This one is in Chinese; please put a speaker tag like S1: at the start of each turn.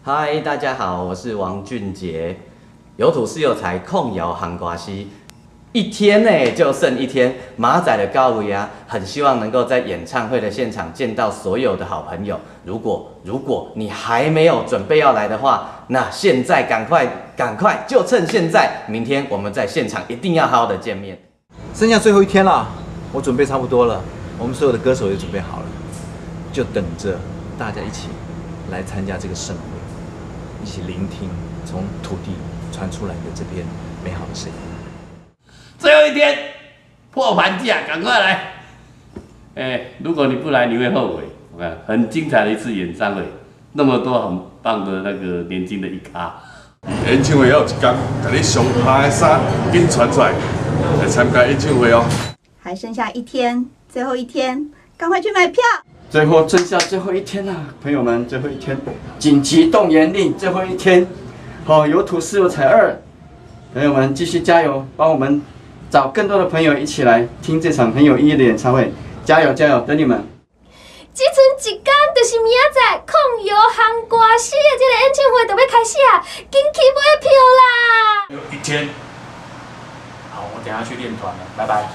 S1: 嗨，大家好，我是王俊杰。有土是有财，控摇韩瓜西。一天呢，就剩一天。马仔的高维啊，很希望能够在演唱会的现场见到所有的好朋友。如果你还没有准备要来的话，那现在赶快，就趁现在。明天我们在现场一定要好好的见面。
S2: 剩下最后一天了，我准备差不多了，我们所有的歌手也准备好了，就等着大家一起来参加这个盛会，一起聆听从土地传出来的这片美好的声音。
S3: 最后一天，破盘价，赶快来！如果你不来，你会后悔。我看很精彩的一次演唱会，那么多很棒的那个年轻的一咖。
S4: 演唱会还有一天，把你上拍的衫紧传出来，来参加演唱会哦。
S5: 还剩下一天，最后一天，赶快去买票！
S6: 剩下最后一天了，朋友们，最后一天，紧急动员令，最后一天，好，有土是有财二，朋友们继续加油，帮我们找更多的朋友一起来听这场很有意义的演唱会，加油加油，等你们！
S7: 只剩一天，就是明仔控摇韩歌西的这个演唱会就要开始啊，紧去买票啦！
S8: 有一天，好，我等下去练团了，拜拜。